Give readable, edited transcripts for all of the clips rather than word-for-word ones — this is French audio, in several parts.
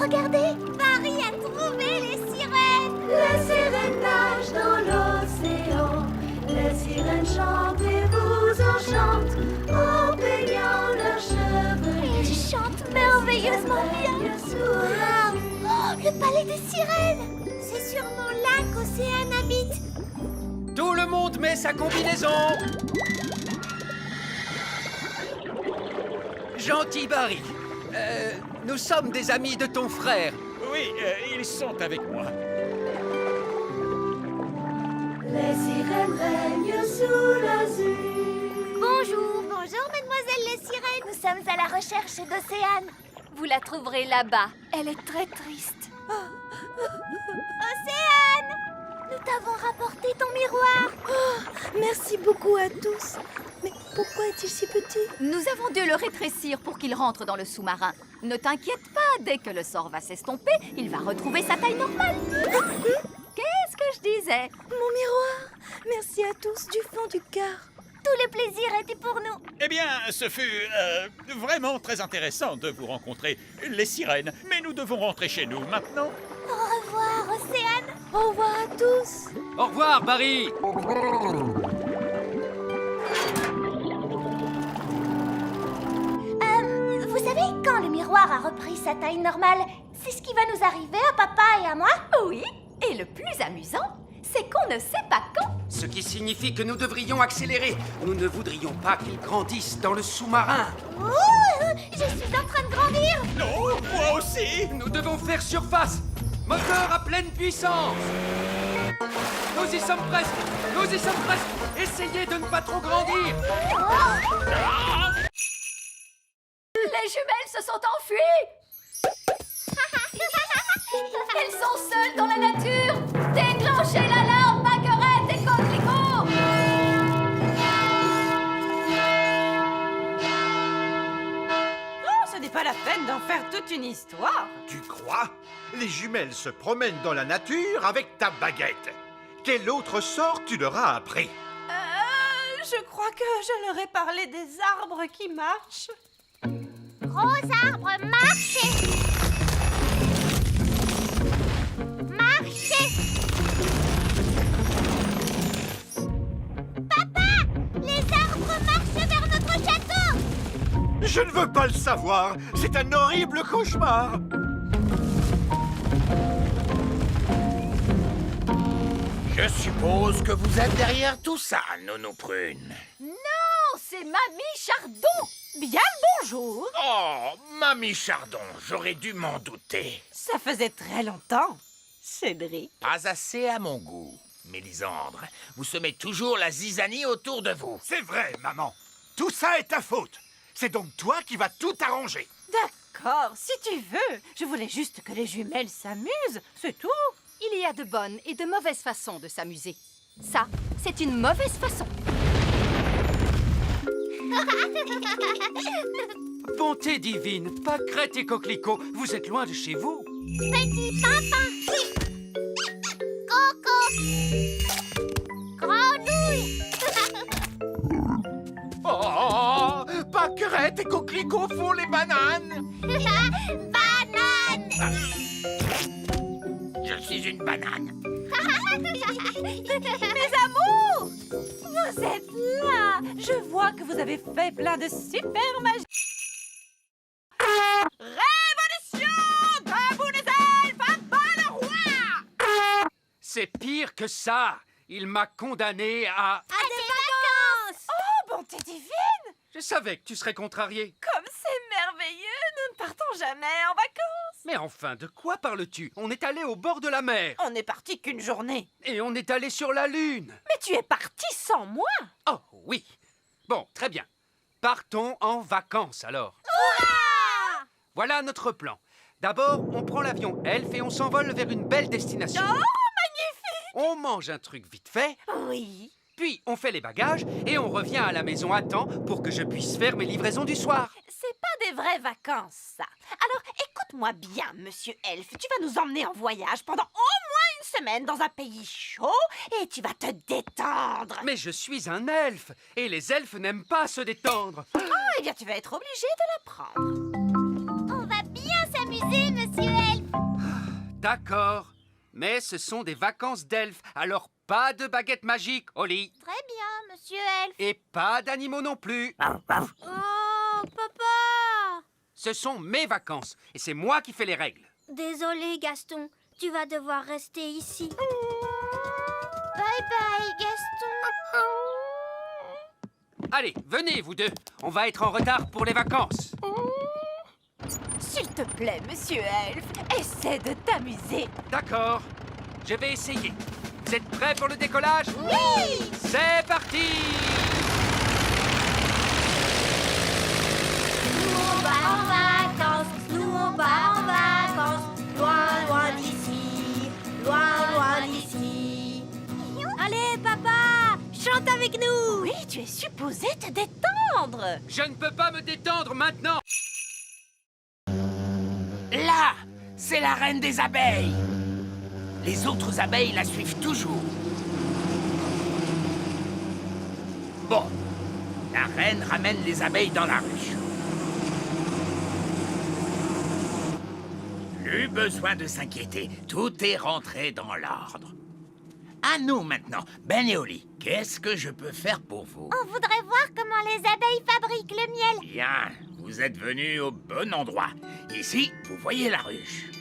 Regardez, Marie a trouvé les sirènes. Les sirènes nagent dans l'océan. Les sirènes chantent et vous enchantent en peignant leurs cheveux. Elles chantent merveilleusement bien. Oh, le palais des sirènes. C'est sûrement là qu'Océane habite. Tout le monde met sa combinaison. Gentil Barry, nous sommes des amis de ton frère. Oui, ils sont avec moi. Les sirènes règnent sous l'azur. Bonjour, bonjour, mademoiselle les sirènes. Nous sommes à la recherche d'Océane. Vous la trouverez là-bas. Elle est très triste. Océane! Nous t'avons rapporté ton miroir. Merci beaucoup à tous. Mais pourquoi est-il si petit? Nous avons dû le rétrécir pour qu'il rentre dans le sous-marin. Ne t'inquiète pas, dès que le sort va s'estomper, il va retrouver sa taille normale. Qu'est-ce que je disais? Mon miroir. Merci à tous du fond du cœur. Tout le plaisir était pour nous. Eh bien, ce fut vraiment très intéressant de vous rencontrer, les sirènes. Mais nous devons rentrer chez nous maintenant. Au revoir, Océane. Au revoir à tous. Au revoir Barry. Vous savez, quand le miroir a repris sa taille normale, c'est ce qui va nous arriver à papa et à moi? Oui, et le plus amusant, c'est qu'on ne sait pas quand. Ce qui signifie que nous devrions accélérer. Nous ne voudrions pas qu'ils grandissent dans le sous-marin. Oh, je suis en train de grandir. Non, moi aussi. Nous devons faire surface. Moteur à pleine puissance. Nous y sommes presque. Nous y sommes presque. Essayez de ne pas trop grandir. Les jumelles se sont enfuies. Elles sont seules dans la nature. Déclenchez l'alarme, Baguerette et Coquelicot. Oh, ce n'est pas la peine d'en faire toute une histoire. Tu crois? Les jumelles se promènent dans la nature avec ta baguette. Quel autre sort tu leur as appris? Je crois que je leur ai parlé des arbres qui marchent. Gros arbre, marchez. Marchez. Papa, les arbres marchent vers notre château. Je ne veux pas le savoir. C'est un horrible cauchemar. Je suppose que vous êtes derrière tout ça, Nounou Prune. Non, c'est Mamie Chardon. Bien le bonjour. Oh, Mamie Chardon, j'aurais dû m'en douter. Ça faisait très longtemps, Cédric. Pas assez à mon goût. Mélisandre, vous semez toujours la zizanie autour de vous. C'est vrai, maman. Tout ça est ta faute. C'est donc toi qui vas tout arranger. D'accord, si tu veux. Je voulais juste que les jumelles s'amusent, c'est tout. Il y a de bonnes et de mauvaises façons de s'amuser. Ça, c'est une mauvaise façon. Bonté divine, Pâquerette et Coquelicot, vous êtes loin de chez vous. Petit papa. Coco. Grenouille. Oh, Pâquerette et Coquelicot font les bananes. Banane. Je suis une banane. Mes amours, vous êtes là. Je vois que vous avez fait plein de super magie. Révolution! Debout les elfes, à bas le roi! C'est pire que ça. Il m'a condamné à... À des vacances. Oh, bonté divine! Je savais que tu serais contrarié. Comme c'est merveilleux, nous ne partons jamais en vacances. Mais enfin, de quoi parles-tu? On est allé au bord de la mer. On n'est parti qu'une journée. Et on est allé sur la Lune. Mais tu es parti sans moi. Oh, oui. Bon, très bien. Partons en vacances, alors. Voilà notre plan. D'abord, on prend l'avion Elf et on s'envole vers une belle destination. Oh, magnifique! On mange un truc vite fait, Oui. puis on fait les bagages et on revient à la maison à temps pour que je puisse faire mes livraisons du soir. C'est pas des vraies vacances, ça. Alors, écoute-moi bien, monsieur Elf. Tu vas nous emmener en voyage pendant au moins une semaine dans un pays chaud et tu vas te détendre. Mais je suis un elfe et les elfes n'aiment pas se détendre. Ah, eh bien, tu vas être obligé de l'apprendre. On va bien s'amuser, monsieur Elf. D'accord, mais ce sont des vacances d'elfes, alors pas de baguette magique au lit. Très bien, monsieur Elf. Et pas d'animaux non plus. Oh, papa! Ce sont mes vacances, et c'est moi qui fais les règles. Désolé, Gaston. Tu vas devoir rester ici. Bye bye, Gaston. Allez, venez, vous deux. On va être en retard pour les vacances. S'il te plaît, monsieur Elf, essaie de t'amuser. D'accord, je vais essayer. Vous êtes prêts pour le décollage? Oui! C'est parti! Nous on va en vacances, nous on va en vacances, loin, loin d'ici, loin d'ici. Allez, papa, chante avec nous. Oui, tu es supposé te détendre. Je ne peux pas me détendre maintenant. Là, c'est la reine des abeilles. Les autres abeilles la suivent toujours. Bon, la reine ramène les abeilles dans la ruche. Plus besoin de s'inquiéter, tout est rentré dans l'ordre. À nous maintenant, Ben et Oli, qu'est-ce que je peux faire pour vous? On voudrait voir comment les abeilles fabriquent le miel. Bien, vous êtes venus au bon endroit. Ici, vous voyez la ruche.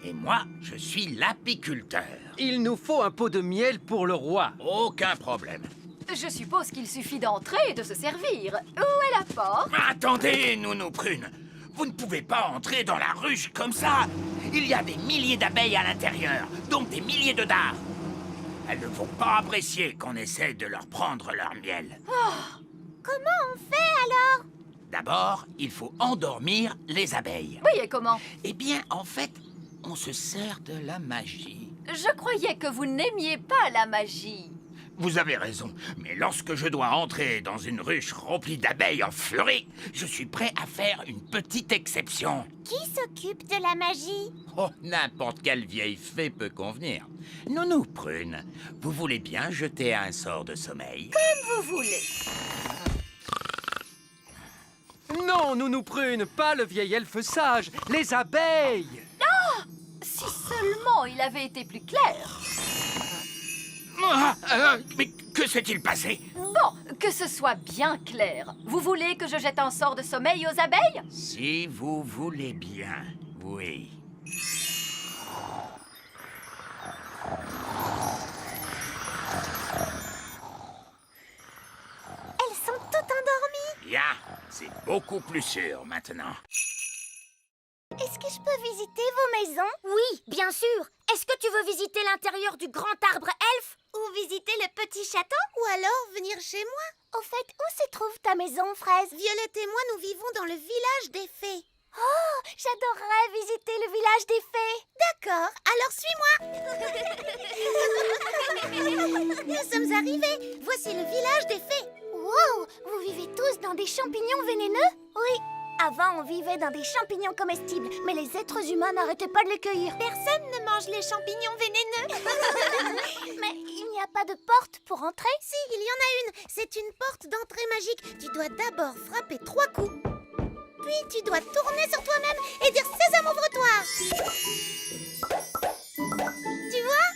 Et moi, je suis l'apiculteur. Il nous faut un pot de miel pour le roi. Aucun problème. Je suppose qu'il suffit d'entrer et de se servir. Où est la porte? Attendez, Nounou Prune. Vous ne pouvez pas entrer dans la ruche comme ça. Il y a des milliers d'abeilles à l'intérieur, donc des milliers de dards. Elles ne vont pas apprécier qu'on essaie de leur prendre leur miel. Comment on fait alors? D'abord, il faut endormir les abeilles. Oui, et comment? Eh bien, en fait, on se sert de la magie. Je croyais que vous n'aimiez pas la magie. Vous avez raison, mais lorsque je dois entrer dans une ruche remplie d'abeilles en furie, je suis prêt à faire une petite exception. Qui s'occupe de la magie? Oh, n'importe quelle vieille fée peut convenir. Nounou Prune, vous voulez bien jeter un sort de sommeil? Vous voulez. Non, Nounou Prune, pas le vieil elfe sage, les abeilles. Si seulement il avait été plus clair. Mais que s'est-il passé? Bon, que ce soit bien clair. Vous voulez que je jette un sort de sommeil aux abeilles? Si vous voulez bien, oui. Elles sont toutes endormies. Bien, c'est beaucoup plus sûr maintenant. Est-ce que je peux visiter vos maisons? Oui, bien sûr. Est-ce que tu veux visiter l'intérieur du grand arbre elfe? Ou visiter le petit château? Ou alors venir chez moi? Au fait, où se trouve ta maison, Fraise? Violette et moi, nous vivons dans le village des fées. Oh, j'adorerais visiter le village des fées. D'accord, alors suis-moi. Nous sommes arrivés. Voici le village des fées. Wow, vous vivez tous dans des champignons vénéneux? Oui. Avant, on vivait dans des champignons comestibles, mais les êtres humains n'arrêtaient pas de les cueillir. Personne ne mange les champignons vénéneux. Mais il n'y a pas de porte pour entrer? Si, il y en a une. C'est une porte d'entrée magique. Tu dois d'abord frapper 3 coups. Puis tu dois tourner sur toi-même et dire « Sésame, ouvre-toi » Tu vois?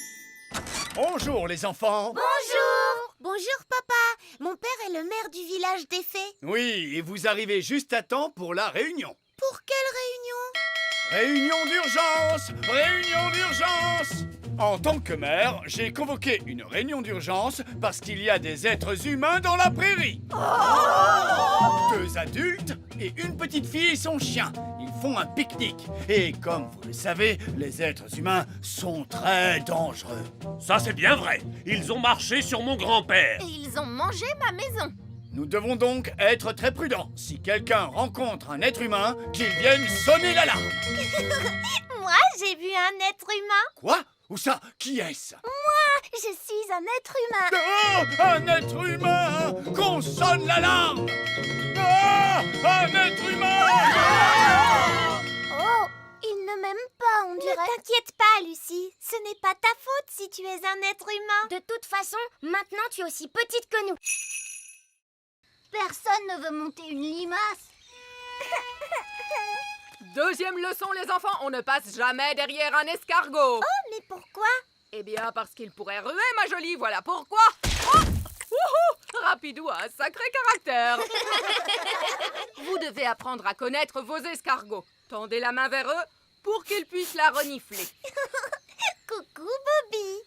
Bonjour les enfants. Bonjour! Bonjour, papa. Mon père est le maire du village des fées. Oui, et vous arrivez juste à temps pour la réunion. Pour quelle réunion? Réunion d'urgence! Réunion d'urgence! En tant que maire, j'ai convoqué une réunion d'urgence parce qu'il y a des êtres humains dans la prairie. 2 adultes et une petite fille et son chien. Ils font un pique-nique. Et comme vous le savez, les êtres humains sont très dangereux. Ça, c'est bien vrai. Ils ont marché sur mon grand-père. Et ils ont mangé ma maison. Nous devons donc être très prudents. Si quelqu'un rencontre un être humain, qu'il vienne sonner l'alarme. Moi, j'ai vu un être humain. Quoi? Où ça? Qui est-ce? Moi, je suis un être humain. Oh, un être humain! Qu'on sonne l'alarme! Ah, un être humain! Oh, il ne m'aime pas, on dirait. Ne t'inquiète pas, Lucie. Ce n'est pas ta faute si tu es un être humain. De toute façon, maintenant tu es aussi petite que nous. Personne ne veut monter une limace. Deuxième leçon, les enfants, on ne passe jamais derrière un escargot. Oh, mais pourquoi? Eh bien, parce qu'il pourrait ruer, ma jolie, voilà pourquoi. Oh! Wouhou! Rapidou a un sacré caractère. Vous devez apprendre à connaître vos escargots. Tendez la main vers eux pour qu'ils puissent la renifler. Coucou, Bobby.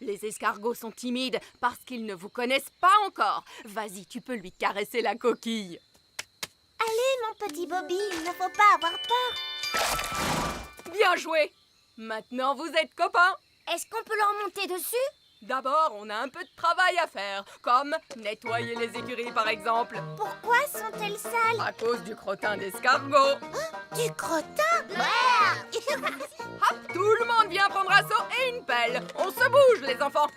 Les escargots sont timides parce qu'ils ne vous connaissent pas encore. Vas-y, tu peux lui caresser la coquille. Allez, mon petit Bobby, il ne faut pas avoir peur. Bien joué. Maintenant, vous êtes copains. Est-ce qu'on peut leur monter dessus? D'abord, on a un peu de travail à faire, comme nettoyer les écuries par exemple. Pourquoi sont-elles sales? À cause du crottin d'escargot. Du crottin? Hop, tout le monde vient prendre un seau et une pelle. On se bouge, les enfants.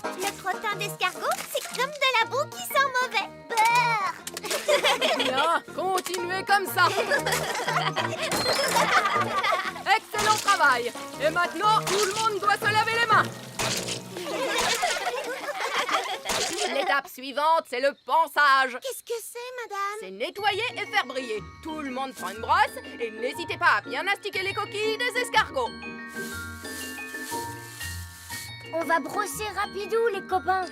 Le crottin d'escargot, c'est comme de la boue qui sent mauvais. Brrr. Bien, continuez comme ça. Excellent travail. Et maintenant, tout le monde doit se laver les mains. L'étape suivante, c'est le ponçage. Qu'est-ce que c'est, madame? C'est nettoyer et faire briller. Tout le monde prend une brosse et n'hésitez pas à bien astiquer les coquilles des escargots. On va brosser rapidou, les copains.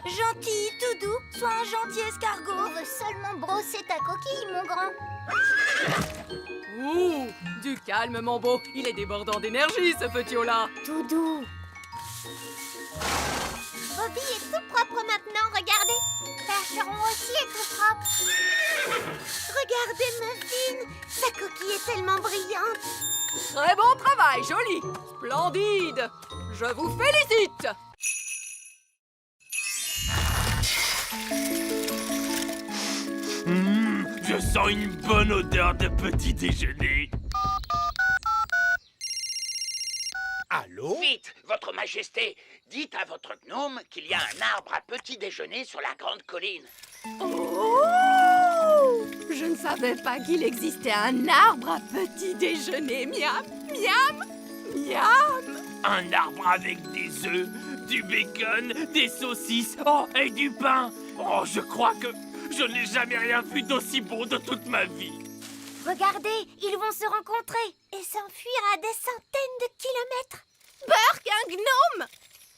Gentil, tout doux, sois un gentil escargot. On veut seulement brosser ta coquille, mon grand. Ouh, du calme, mon beau. Il est débordant d'énergie, ce petit là. Tout doux. Bobby est tout propre maintenant, regardez. Percheron aussi est tout propre. Regardez Muffin, sa coquille est tellement brillante. Très bon travail, joli. Splendide. Je vous félicite. Je sens une bonne odeur de petit déjeuner. Allô? Vite, votre majesté, dites à votre gnome qu'il y a un arbre à petit déjeuner sur la grande colline. Oh! Je ne savais pas qu'il existait un arbre à petit déjeuner. Miam, miam, miam. Un arbre avec des œufs, du bacon, des saucisses, oh, et du pain. Oh, je crois que je n'ai jamais rien vu d'aussi bon de toute ma vie. Regardez, ils vont se rencontrer et s'enfuir à des centaines de kilomètres. Burk, un gnome!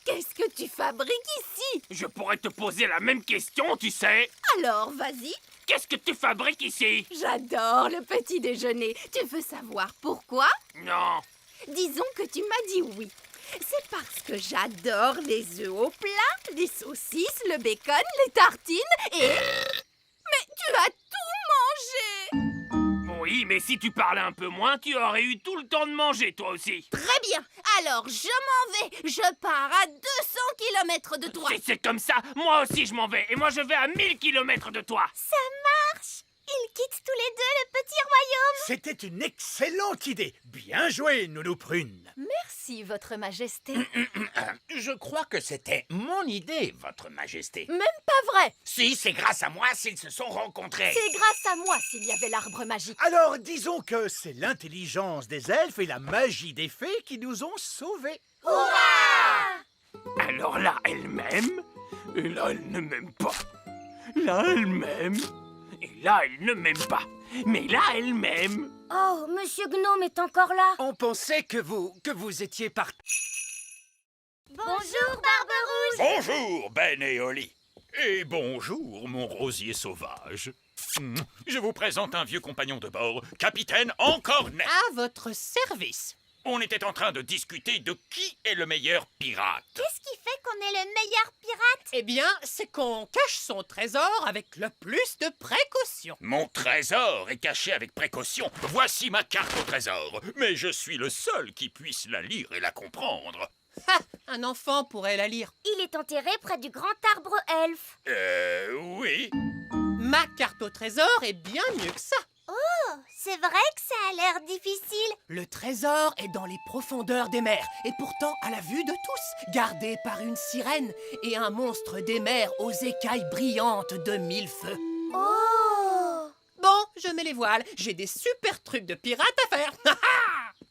Qu'est-ce que tu fabriques ici? Je pourrais te poser la même question, tu sais. Alors, vas-y. Qu'est-ce que tu fabriques ici? J'adore le petit déjeuner. Tu veux savoir pourquoi? Non. Disons que tu m'as dit oui. C'est parce que j'adore les œufs au plat, les saucisses, le bacon, les tartines et... Mais tu as tout mangé! Oui, mais si tu parlais un peu moins, tu aurais eu tout le temps de manger, toi aussi. Très bien. Alors, je m'en vais. Je pars à 200 km de toi. Si c'est comme ça, moi aussi je m'en vais. Et moi je vais à 1000 km de toi. Ça marche. Ils quittent tous les deux le petit royaume. C'était une excellente idée. Bien joué, Nounou Prune. Merci, votre majesté. Je crois que c'était mon idée, votre majesté. Même pas vrai. Si, c'est grâce à moi s'ils se sont rencontrés. C'est grâce à moi s'il y avait l'arbre magique. Alors, disons que c'est l'intelligence des elfes et la magie des fées qui nous ont sauvés. Alors là, elle m'aime. Et là, elle ne m'aime pas. Là, elle m'aime. Et là, elle ne m'aime pas. Mais là, elle m'aime. Oh, Monsieur Gnome est encore là. On pensait que vous étiez parti. Bonjour, Barbe-Rouge. Bonjour, Ben et Oli. Et bonjour, mon rosier sauvage. Je vous présente un vieux compagnon de bord, Capitaine Encornet. À votre service. On était en train de discuter de qui est le meilleur pirate. Qu'est-ce qui fait qu'on est le meilleur pirate? Eh bien, c'est qu'on cache son trésor avec le plus de précaution. Mon trésor est caché avec précaution. Voici ma carte au trésor. Mais je suis le seul qui puisse la lire et la comprendre. Ha! Un enfant pourrait la lire. Il est enterré près du grand arbre elfe. Oui. Ma carte au trésor est bien mieux que ça. Oh, c'est vrai que ça a l'air difficile. Le trésor est dans les profondeurs des mers et pourtant à la vue de tous, gardé par une sirène et un monstre des mers aux écailles brillantes de 1000 feux. Oh! Bon, je mets les voiles, j'ai des super trucs de pirate à faire.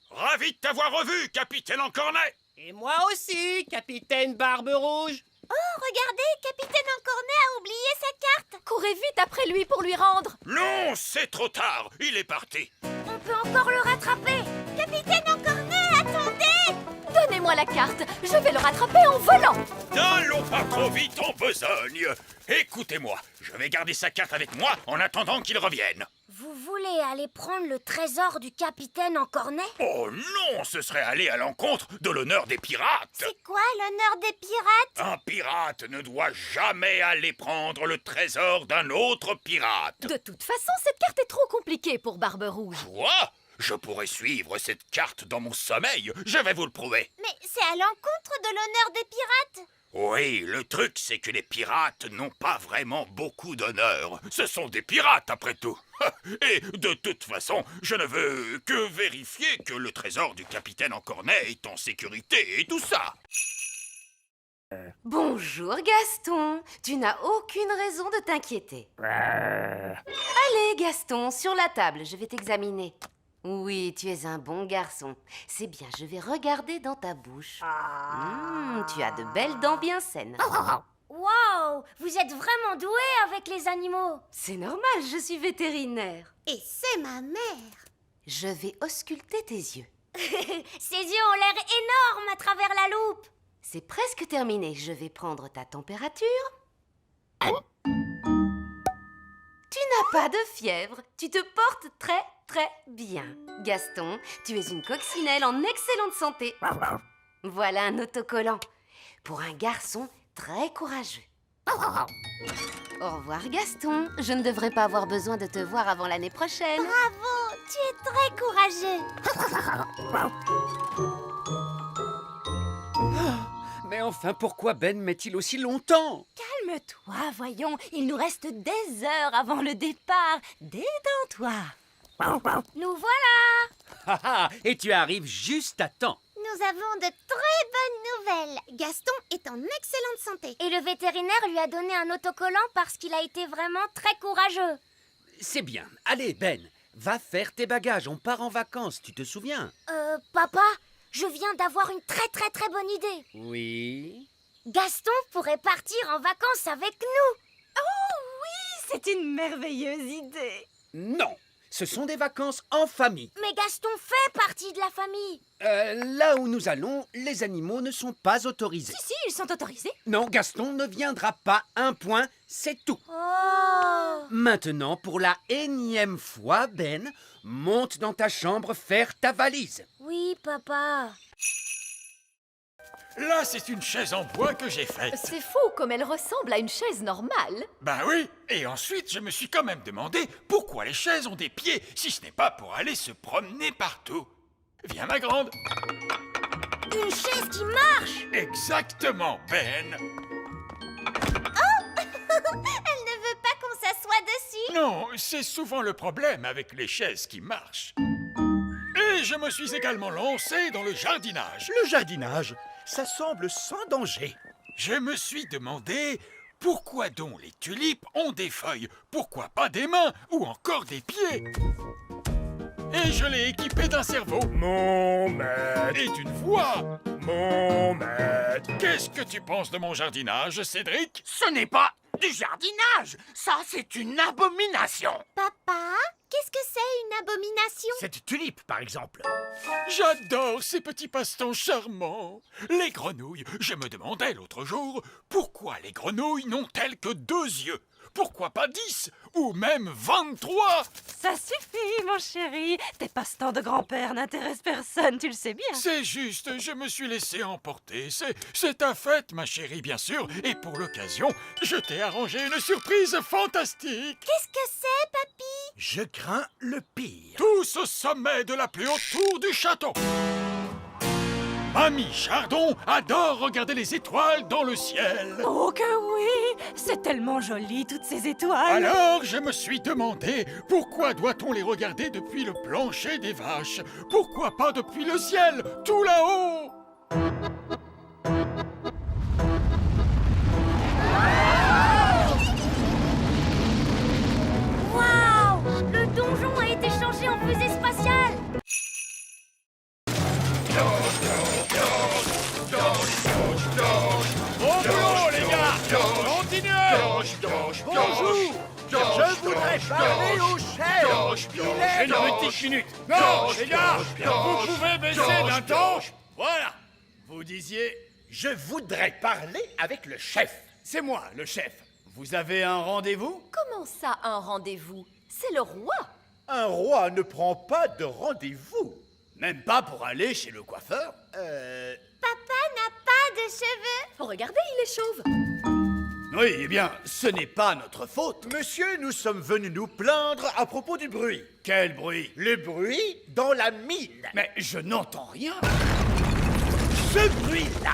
Ravi de t'avoir revu, Capitaine Encornet. Et moi aussi, capitaine Barbe-Rouge. Oh, regardez, Capitaine Encornet a oublié sa carte. Courez vite après lui pour lui rendre. Non, c'est trop tard. Il est parti. On peut encore le rattraper. Capitaine Encornet, attendez. Donnez-moi la carte, je vais le rattraper en volant. N'allons pas trop vite en besogne. Écoutez-moi, je vais garder sa carte avec moi en attendant qu'il revienne. Vous voulez aller prendre le trésor du Capitaine Encornet? Oh non, ce serait aller à l'encontre de l'honneur des pirates. C'est quoi l'honneur des pirates? Un pirate ne doit jamais aller prendre le trésor d'un autre pirate. De toute façon, cette carte est trop compliquée pour Barbe Rouge. Quoi? Je pourrais suivre cette carte dans mon sommeil, je vais vous le prouver. Mais c'est à l'encontre de l'honneur des pirates. Oui, le truc c'est que les pirates n'ont pas vraiment beaucoup d'honneur. Ce sont des pirates après tout. Et de toute façon, je ne veux que vérifier que le trésor du capitaine Encornet est en sécurité et tout ça. Bonjour Gaston, tu n'as aucune raison de t'inquiéter. Allez Gaston, sur la table, je vais t'examiner. Oui, tu es un bon garçon. C'est bien, je vais regarder dans ta bouche. Tu as de belles dents bien saines. Wow, vous êtes vraiment doué avec les animaux. C'est normal, je suis vétérinaire. Et c'est ma mère. Je vais ausculter tes yeux. Ses yeux ont l'air énormes à travers la loupe. C'est presque terminé, je vais prendre ta température. Tu n'as pas de fièvre, tu te portes très très bien. Gaston, tu es une coccinelle en excellente santé. Voilà un autocollant pour un garçon très courageux. Au revoir Gaston, je ne devrais pas avoir besoin de te voir avant l'année prochaine. Bravo, tu es très courageux. Mais enfin, pourquoi Ben met-il aussi longtemps? Calme-toi, voyons. Il nous reste des heures avant le départ. Détends-toi. Nous voilà. Et tu arrives juste à temps. Nous avons de très bonnes nouvelles. Gaston est en excellente santé. Et le vétérinaire lui a donné un autocollant parce qu'il a été vraiment très courageux. C'est bien. Allez, Ben, va faire tes bagages. On part en vacances, tu te souviens? Papa, je viens d'avoir une très très très bonne idée. Oui. Gaston pourrait partir en vacances avec nous. Oh oui, c'est une merveilleuse idée. Non, ce sont des vacances en famille. Mais Gaston fait partie de la famille. Là où nous allons, les animaux ne sont pas autorisés. Si, ils sont autorisés. Non, Gaston ne viendra pas. Un point, c'est tout. Oh. Maintenant, pour la énième fois, Ben, monte dans ta chambre faire ta valise. Oui, papa. Là, c'est une chaise en bois que j'ai faite. C'est fou comme elle ressemble à une chaise normale. Ben oui, et ensuite je me suis quand même demandé pourquoi les chaises ont des pieds si ce n'est pas pour aller se promener partout. Viens ma grande. Une chaise qui marche. Exactement, Ben. Elle ne veut pas qu'on s'assoie dessus. Non, c'est souvent le problème avec les chaises qui marchent. Et je me suis également lancé dans le jardinage. Le jardinage, ça semble sans danger. Je me suis demandé pourquoi donc les tulipes ont des feuilles, pourquoi pas des mains ou encore des pieds. Et je l'ai équipé d'un cerveau. Mon maître, Et d'une voix. mon maître. Qu'est-ce que tu penses de mon jardinage, Cédric? Ce n'est pas du jardinage. Ça, c'est une abomination. Papa, qu'est-ce que c'est une abomination? Cette tulipe, par exemple. J'adore ces petits passe-temps charmants. Les grenouilles. Je me demandais l'autre jour pourquoi les grenouilles n'ont-elles que 2 yeux? Pourquoi pas 10 ou même 23? Ça suffit, mon chéri. Tes passe-temps de grand-père n'intéressent personne, tu le sais bien. C'est juste, je me suis laissé emporter. C'est ta fête, ma chérie, bien sûr. Et pour l'occasion, je t'ai arrangé une surprise fantastique. Qu'est-ce que c'est, papy? Je crains le pire. Tous au sommet de la plus haute tour du château. Mamie Chardon adore regarder les étoiles dans le ciel. Oh que oui, c'est tellement joli, toutes ces étoiles. Alors, je me suis demandé pourquoi doit-on les regarder depuis le plancher des vaches? Pourquoi pas depuis le ciel, tout là-haut? Waouh! Le donjon a été changé en fusée spatiale. Au boulot, les voudrais parler au chef. Une petite minute. Non, les gars, vous pouvez baisser d'un ton. Voilà. Vous disiez... Je voudrais parler avec le chef. C'est moi, le chef. Vous avez un rendez-vous? Comment ça, un rendez-vous? C'est le roi. Un roi ne prend pas de rendez-vous. Même pas pour aller chez le coiffeur? Papa n'a pas de cheveux. Regardez, il est chauve. Oui, eh bien, ce n'est pas notre faute. Monsieur, nous sommes venus nous plaindre à propos du bruit. Quel bruit? Le bruit dans la mine. Mais je n'entends rien. Ce bruit-là.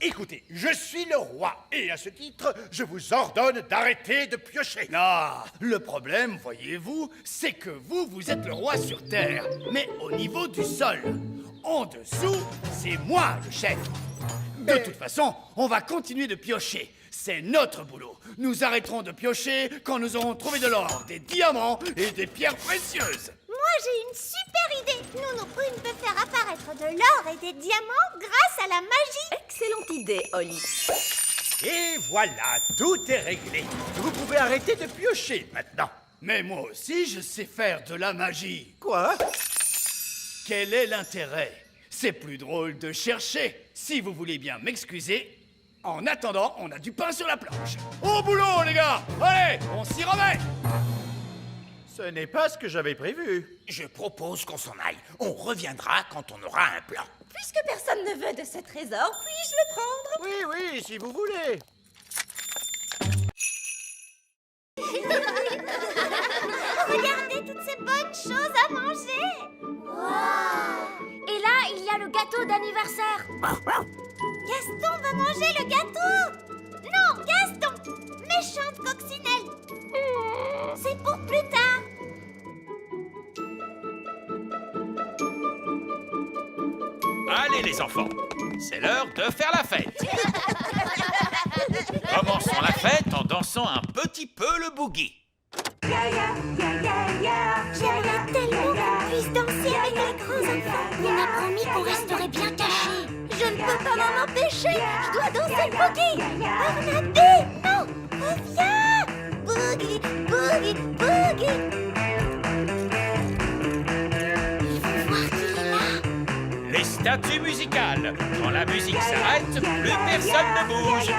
Écoutez, je suis le roi, et à ce titre, je vous ordonne d'arrêter de piocher. Ah, le problème, voyez-vous, c'est que vous êtes le roi sur Terre, mais au niveau du sol. En dessous, c'est moi le chef. De toute façon, on va continuer de piocher. C'est notre boulot. Nous arrêterons de piocher quand nous aurons trouvé de l'or, des diamants et des pierres précieuses. Moi, j'ai une super idée. Nous prunes peut faire apparaître de l'or et des diamants grâce à la magie. Excellente idée, Holly. Et voilà, tout est réglé. Vous pouvez arrêter de piocher maintenant. Mais moi aussi, je sais faire de la magie. Quoi? Quel est l'intérêt? C'est plus drôle de chercher. Si vous voulez bien m'excuser, en attendant, on a du pain sur la planche. Au boulot, les gars! Allez, on s'y remet! Ce n'est pas ce que j'avais prévu. Je propose qu'on s'en aille. On reviendra quand on aura un plan. Puisque personne ne veut de ce trésor, puis-je le prendre? Oui, oui, si vous voulez. Regardez toutes ces bonnes choses à manger. Wow. Et là, il y a le gâteau d'anniversaire. Gaston va manger le gâteau. Non, Gaston, méchante coccinelle. C'est pour plus tard. Allez les enfants, c'est l'heure de faire la fête. Commençons la fête en dansant un petit peu le boogie. J'aimerais tellement qu'on puisse danser avec les grands enfants. Il m'a promis qu'on resterait bien cachés. Je ne peux pas m'en empêcher. Je dois danser le boogie. Barnabé, non, reviens. Boogie, boogie, boogie. Ils vont voir qu'il est là. Les statues musicales. Quand la musique s'arrête, plus personne ne bouge.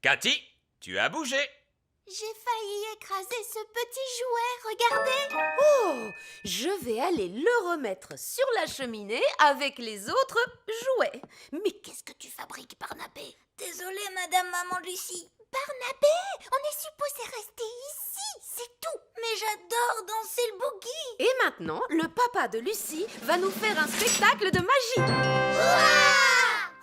Cathy, tu as bougé. J'ai failli écraser ce petit jouet, regardez. Oh, je vais aller le remettre sur la cheminée avec les autres jouets. Mais qu'est-ce que tu fabriques, Barnabé? Désolée, Madame Maman Lucie. Barnabé, on est supposé rester ici, c'est tout. Mais j'adore danser le boogie. Et maintenant, le papa de Lucie va nous faire un spectacle de magie.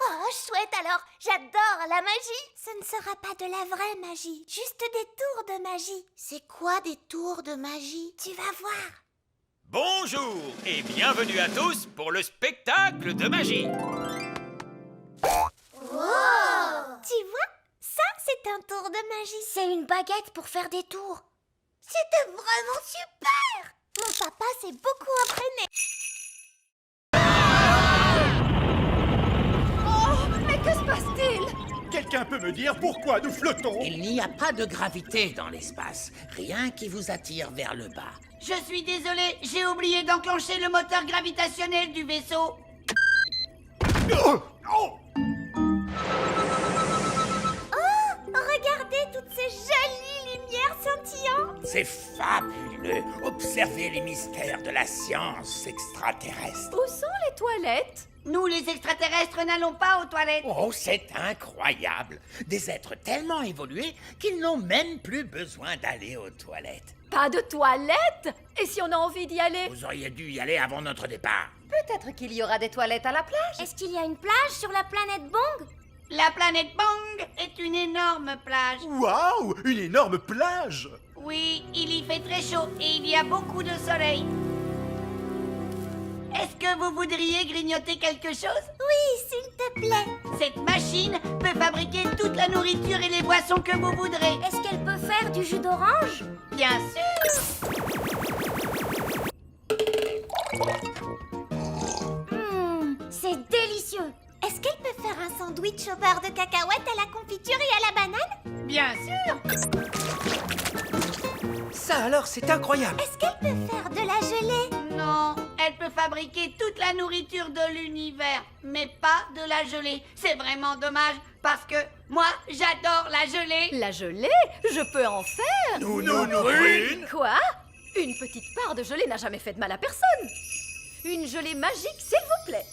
Oh, chouette alors, j'adore la magie. Ce ne sera pas de la vraie magie, juste des tours de magie. C'est quoi des tours de magie? Tu vas voir. Bonjour et bienvenue à tous pour le spectacle de magie. Wow. Tu vois, ça c'est un tour de magie. C'est une baguette pour faire des tours. C'était vraiment super. Mon papa s'est beaucoup entraîné. Que se passe-t-il? Quelqu'un peut me dire pourquoi nous flottons? Il n'y a pas de gravité dans l'espace. Rien qui vous attire vers le bas. Je suis désolé, j'ai oublié d'enclencher le moteur gravitationnel du vaisseau. Oh, regardez toutes ces jolies lumières scintillantes. C'est fabuleux. Observez les mystères de la science extraterrestre. Où sont les toilettes? Nous, les extraterrestres, n'allons pas aux toilettes. Oh, c'est incroyable. Des êtres tellement évolués qu'ils n'ont même plus besoin d'aller aux toilettes. Pas de toilettes? Et si on a envie d'y aller? Vous auriez dû y aller avant notre départ. Peut-être qu'il y aura des toilettes à la plage. Est-ce qu'il y a une plage sur la planète Bong? La planète Bang est une énorme plage. Waouh, une énorme plage. Oui, il y fait très chaud et il y a beaucoup de soleil. Est-ce que vous voudriez grignoter quelque chose? Oui, s'il te plaît. Cette machine peut fabriquer toute la nourriture et les boissons que vous voudrez. Est-ce qu'elle peut faire du jus d'orange? Bien sûr. C'est délicieux. Est-ce qu'elle peut faire un sandwich au beurre de cacahuète à la confiture et à la banane? Bien sûr. Ça alors, c'est incroyable. Est-ce qu'elle peut faire de la gelée? Non, elle peut fabriquer toute la nourriture de l'univers, mais pas de la gelée. C'est vraiment dommage, parce que moi, j'adore la gelée. La gelée? Je peux en faire. Nous, Prune. Quoi? Une petite part de gelée n'a jamais fait de mal à personne. Une gelée magique, s'il vous plaît.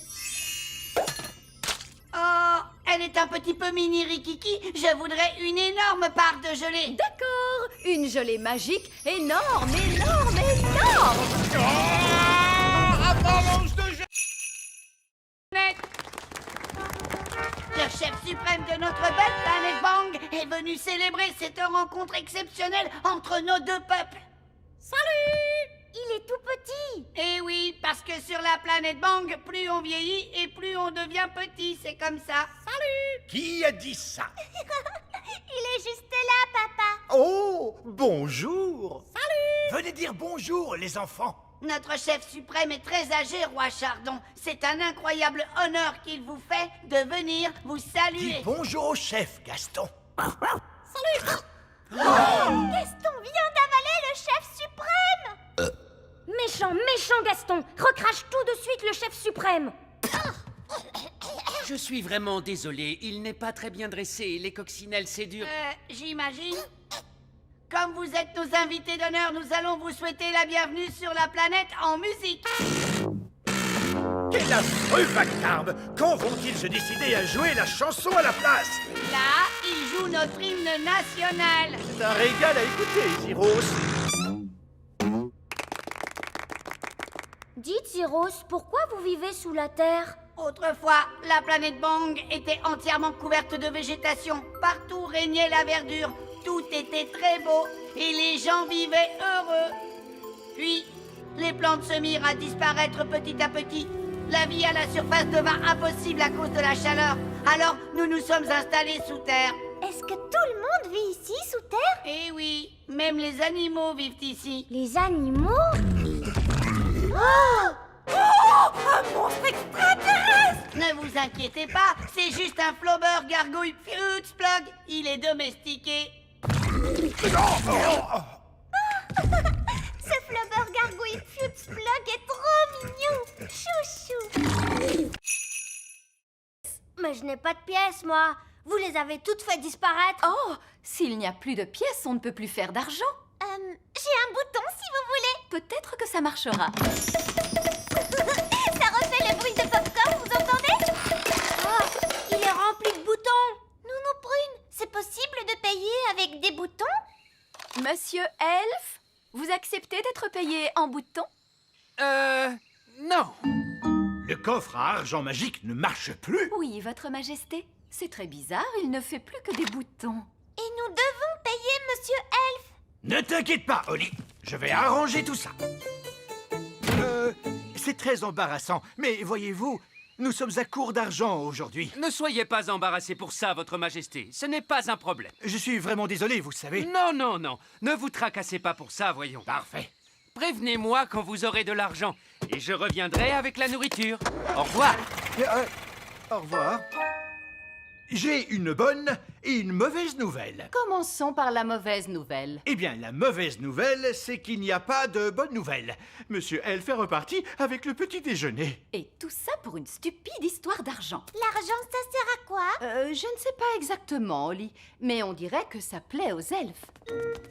Oh, elle est un petit peu mini Rikiki. Je voudrais une énorme part de gelée. D'accord, une gelée magique énorme, énorme, énorme. Avalanche de gelée. Le chef suprême de notre belle planète Bang est venu célébrer cette rencontre exceptionnelle entre nos deux peuples. Salut! Il est tout petit. Eh oui, parce que sur la planète Bang, plus on vieillit et plus on devient petit, c'est comme ça. Salut! Qui a dit ça? Il est juste là, papa. Oh, bonjour. Salut! Venez dire bonjour, les enfants. Notre chef suprême est très âgé, roi Chardon. C'est un incroyable honneur qu'il vous fait de venir vous saluer. Dis bonjour au chef, Gaston. Salut! Gaston vient d'avaler le chef suprême. Méchant, méchant Gaston! Recrache tout de suite le chef suprême! Je suis vraiment désolé, il n'est pas très bien dressé. Les coccinelles, c'est dur. J'imagine. Comme vous êtes nos invités d'honneur, nous allons vous souhaiter la bienvenue sur la planète en musique. Quel affreux vacarme! Quand vont-ils se décider à jouer la chanson à la place? Là, ils jouent notre hymne national. C'est un régal à écouter, Zyros. Dites, Zyros, pourquoi vous vivez sous la terre? Autrefois, la planète Bang était entièrement couverte de végétation. Partout régnait la verdure. Tout était très beau et les gens vivaient heureux. Puis, les plantes se mirent à disparaître petit à petit. La vie à la surface devint impossible à cause de la chaleur. Alors, nous nous sommes installés sous terre. Est-ce que tout le monde vit ici, sous terre? Eh oui, même les animaux vivent ici. Les animaux? Oh! Un monstre extraterrestre! Ne vous inquiétez pas, c'est juste un flobber gargouille Futzplug. Il est domestiqué. Ce flubber gargouille Futzplug est trop mignon. Chouchou. Mais je n'ai pas de pièces, moi. Vous les avez toutes fait disparaître. Oh, s'il n'y a plus de pièces, on ne peut plus faire d'argent. J'ai un bouton si vous voulez. Peut-être que ça marchera. Ça refait le bruit de popcorn, vous entendez? Oh, il est rempli de boutons. Nounou Prune, c'est possible de payer avec des boutons? Monsieur Elf, vous acceptez d'être payé en boutons? Non. Le coffre à argent magique ne marche plus. Oui, votre majesté. C'est très bizarre, il ne fait plus que des boutons. Et nous devons payer Monsieur Elf. Ne t'inquiète pas, Oli. Je vais arranger tout ça. C'est très embarrassant, mais voyez-vous, nous sommes à court d'argent aujourd'hui. Ne soyez pas embarrassé pour ça, votre majesté. Ce n'est pas un problème. Je suis vraiment désolé, vous savez. Non, non, non. Ne vous tracassez pas pour ça, voyons. Parfait. Prévenez-moi quand vous aurez de l'argent. Et je reviendrai avec la nourriture. Au revoir. Au revoir. J'ai une bonne et une mauvaise nouvelle. Commençons par la mauvaise nouvelle. Eh bien, la mauvaise nouvelle, c'est qu'il n'y a pas de bonne nouvelle. Monsieur Elf est reparti avec le petit déjeuner. Et tout ça pour une stupide histoire d'argent. L'argent, ça sert à quoi? Je ne sais pas exactement, Oli, mais on dirait que ça plaît aux elfes.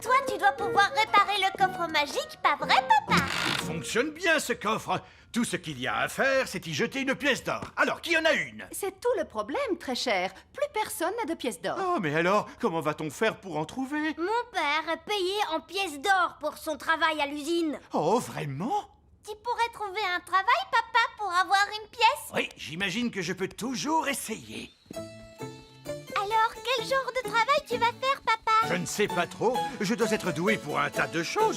Toi, tu dois pouvoir réparer le coffre magique, pas vrai, papa? Il fonctionne bien, ce coffre. Tout ce qu'il y a à faire, c'est y jeter une pièce d'or. Alors, qui en a une? C'est tout le problème, très cher. Plus personne n'a de pièces d'or. Oh, mais alors, comment va-t-on faire pour en trouver? Mon père est payé en pièces d'or pour son travail à l'usine. Oh, vraiment? Tu pourrais trouver un travail, papa, pour avoir une pièce? Oui, j'imagine que je peux toujours essayer. Alors, quel genre de travail tu vas faire, papa? Je ne sais pas trop. Je dois être doué pour un tas de choses.